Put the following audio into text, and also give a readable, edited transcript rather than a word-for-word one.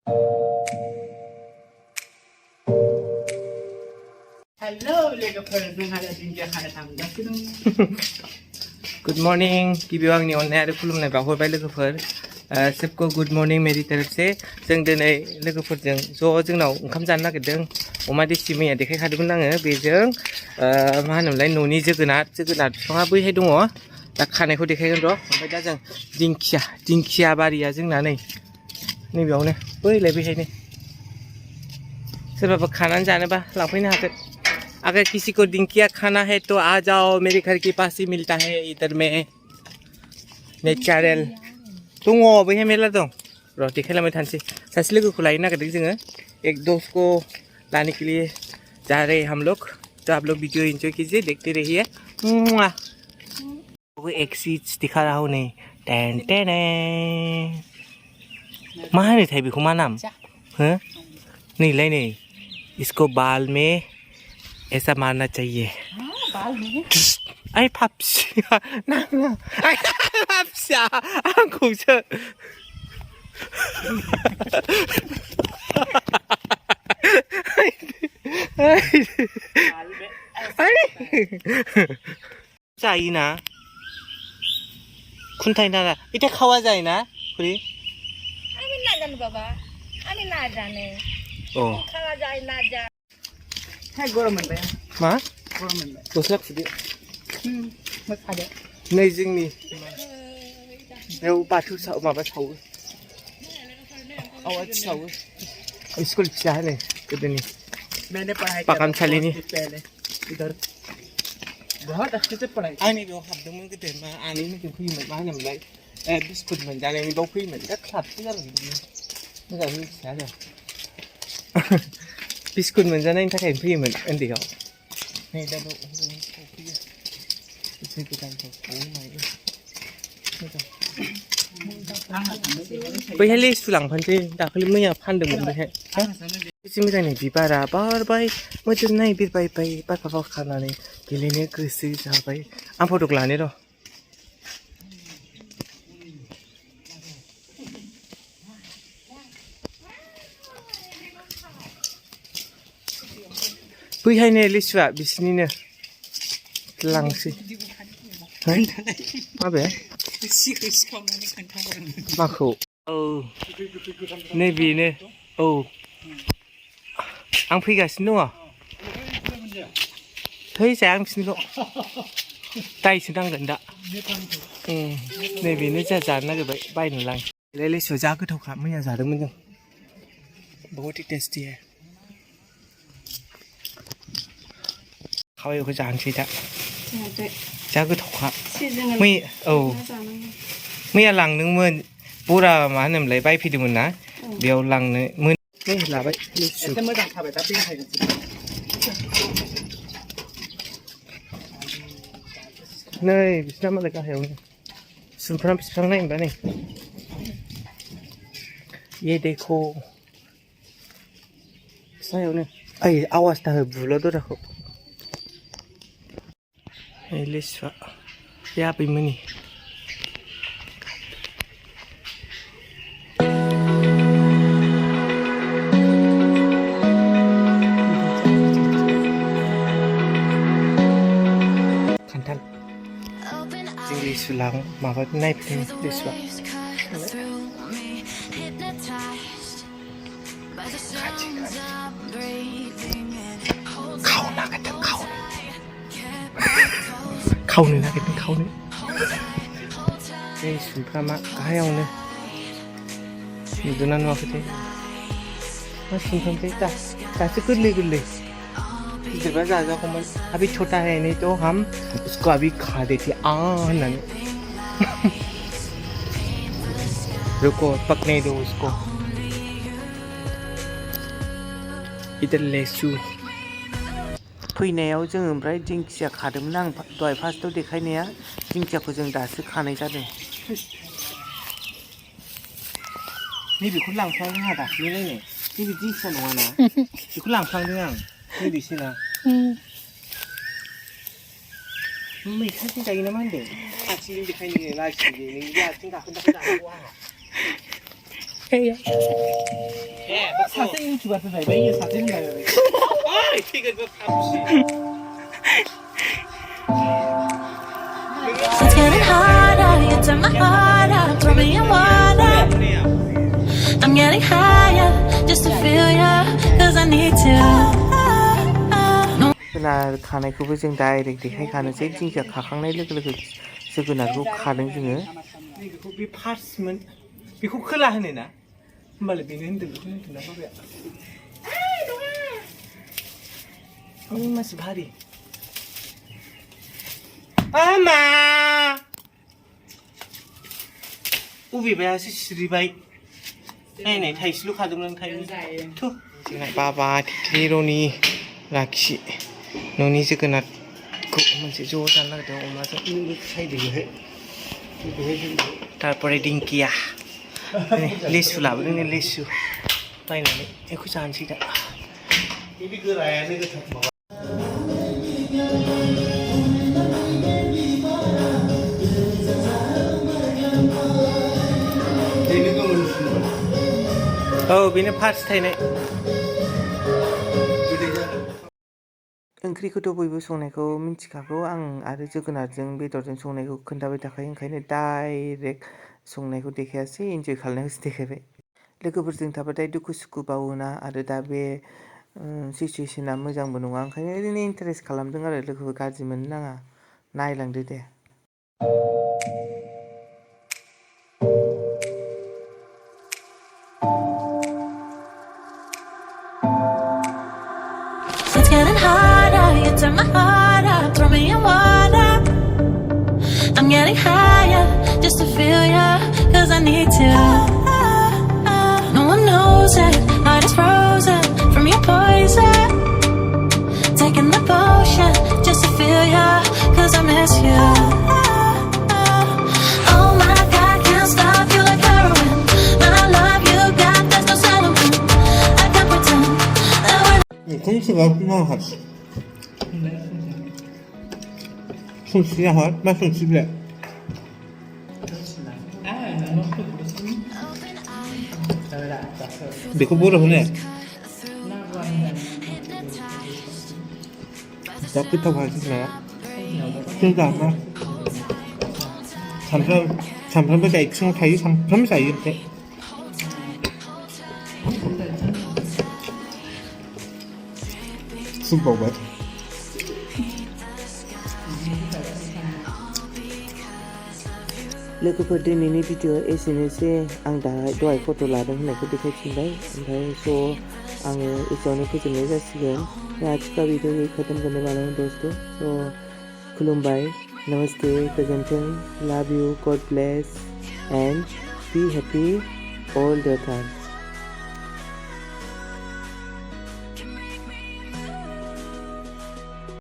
Hello, Lwgw जोंहा दिंखिया खानो थांगासिनो दं। Good morning, गिबियाव आंनि अननाय आरो खुलुमनाय बावहरबाय लोगोफोर। सबको गुड मर्निं मेरी तरफ से। जों दिनै लोगोफोरजों ज' जोंनाव ओंखाम जानो नागिरदों। अमा देसि मैया देखायखादोंमोन आङो बेजों मा होनोमोनलाय न'नि जोगोनार बिफाङा बैहाय दङ। दा खानायखौ देखायगोन र'। ओमफ्राय दा जों दिंखिया बारिया जोंना नैबेयावनो बैलाय बैहायनो। सोरबाबा खानानै जानोबा लांफैनो हागोन। अगर किसी को दिंकिया खाना है तो आ जाओ, मेरे घर के पास ही मिलता है इधर में नेचारेल दङ बैहाय मेरला दं। र' देखायलांबाय थानोसै। सासे लोगोखौ लायनो नागिरदों जोङो। एक दोस्त को लाने के लिए जा रहे हम लोग। तो आप लोग वीडियो एंजॉय कीजिए, देखते रहिए। वो एक चीज दिखा रहा हूँ नहीं टेन टेन मा होनोथाय बेखौ मा नाम हो नैलाय नै इसको बाल में ऐसा मारना चाहिए। बाल में आई फापसिया नाङा आई फापसिया आंखौसो जायोना खुन्थाय नारा इथे खावा जायोना खुरि আমি না জানো বাবা আমি না জানি ও খাওয়া যায় না যায় है गरम मोनबाय मा गरम मोनबाय गस्ला खुदो मोसादो नै जोंनि बेयाव बाथौ माबा सावो आवाथि सावो स्कुल फिसा होनो गोदोनि मैंने पढ़ाई बागानसालिनि पहले इधर बहुत अच्छे से पढ़ाई आंनि बेयाव हाबदोंमोन गोदो मा आनैमोनजों फैयोमोन मा होनोमोनलाय बिस्कुट मोनजानायनि बाव फैयोमोन दा क्लाबसो जाबाय बिदिनो मोजाङै मिथिया आरो बिस्कुट मोनजानायनि थाखायनो फैयोमोन उन्दैयाव नै दा फैयो एसे गोदानखौ सावो मायो बैहाय लेसु लांफानोसै दाखालि मैया फानदोंमोन बैहाय एसे मोजांनि बिबारा बारबाय मोदोमनाय बिरबायबाय बारफा बारखानानै गेलेनो गोसो जाबाय आं फटक लानो र' बैहायनो लिसुआ बिसिनिनो लांसै माबे माखौ औ नैबेनो औ आं फैगासिनो दङ थै जाया आं बिसिनिखौ दायसो नांगोन दा नैबेनो जा जानो नागिरबाय बायनो लां लिसुआ जा गोथावखा मैया जादोंमोन जों बहुत ही टेस्टी है खावायखौ जानोसै दा जा गोथावखा मैया लांदोंमोन बरा मा होनोमोनलाय बायफैदोंमोन ना बेयाव लांनो नै लाबाय लिसु मोजां थाबाय दा बेखायनो नै बिसिना मालाय गाहायावनो सुमफ्राम बिफां नायनोबा नै ये देखो सायावनो ओइ आवाज दा हो बुल' दराखौ लिसुआ बे आबैमोननि खान्थाल जों लिसु माबा नायफैदों लिसुआ खावनो नागिरदों नै सुमफ्रामा गाहायावनो नुदोंना नुवाखैथाय मा सुमफ्रामथाय दासो गोरलै गिदिरबा जाजागौमोन अभी छोटा है नहीं तो हम उसको अभी खा देते होननानै रुको पकने दो उसको इधर लेसु फैनायाव जों ओमफ्राय दिंखिया खादोंमोन आं दहाय फार्स्टआव देखायनाया दिंखियाखौ जों दासो खानाय जादों नैबेखौ लांफ्लांदों आं दाख्लैलायनो नैबे दिंखिया नङाना बेखौ लांफ्लांदों आं नैबेसोना मैथाजों जायो ना मा होनदों आथिंजों देखायनो लाजियो नोंनि आथिं गाखोन जानांगौ आंहा सासे इउटुबारफोर जाहैबाय इयो सासे होनलायबाय ओइ थैगोनबो फामसि It's getting harder, you turn my heart out, throw me in water. I'm getting higher, just to feel ya, cause I need to. जोगोनार खानायखौबो जों डाइरेक्ट देखायखानोसै दिंखिया खाखांनाय लोगो लोगो जोगोनारखौ खादों जोङो बेखौ बे फार्स्टमोन बेखौ खोला होनो ना होमबालाय बेनो होनदों बेखौ होनदों ना बाबाया ओइ मासि भारी आमा बबेबायासो सिरिबाय नायनाय थाइसेल' खादोंमोन थाइनै थु जोंना बाबा टेक्लिर'नि राखि न'नि जोगोनारखौ मोनसे ज' जानो नागिरदों अमाजों तारपरे दिंकिया लेसु लाबोदों लेसु बायनानै बेखौ जानोसै दा बिदि गोरायानो गोथाव माबा औ बेनो फार्स्ट थायनाय ओंख्रिखौथ' बयबो संनायखौ मिथिखागौ आं आरो जोगोनारजों बेदरजों संनायखौ खोन्थाबाय थाखायो ओंखायनो डाइरेक्ट संनायखौ देखायासै इन्जय खालामनायखौसो देखायबाय लोगोफोरजों थाबाथाय दुखु सुखु बावोना आरो दा बे सिचुवेसना मोजांबो नङा ओंखायनो ओरैनो इन्टारेस्ट खालामदों आरो लोगोफोर गाज्रि मोननो नाङा नायलांदो दे It's getting harder, you turn my heart out, throw me in water. I'm getting higher, just to feel ya, cause I need to. No one knows it, heart is frozen from your poison. Taking the potion, just to feel ya, cause I miss you. Oh my God, can't stop you like heroin. My love you got, there's no settlement. I can't pretend that we're 콩치가 나왔 콩치야 핫 맛은 집래 내가 뭐라 그래 나쁘다고 하시나요? 진짜 안 나. 잠깐보다 익숙한 타이 잠깐보다 이렇게 super wet. लोगोफोर दिनैनि video एसेनोसै आं दहाय फट' लादों होननायखौ देखायफिनबाय ओमफ्राय स' आङो एसेयावनो फोजोबनाय जासिगोन आज का वीडियो ये खत्म करने वाला हूँ दोस्तों सो खुलुमबाई नमस्ते गोजोन्थों love you God bless and be happy all द टाइम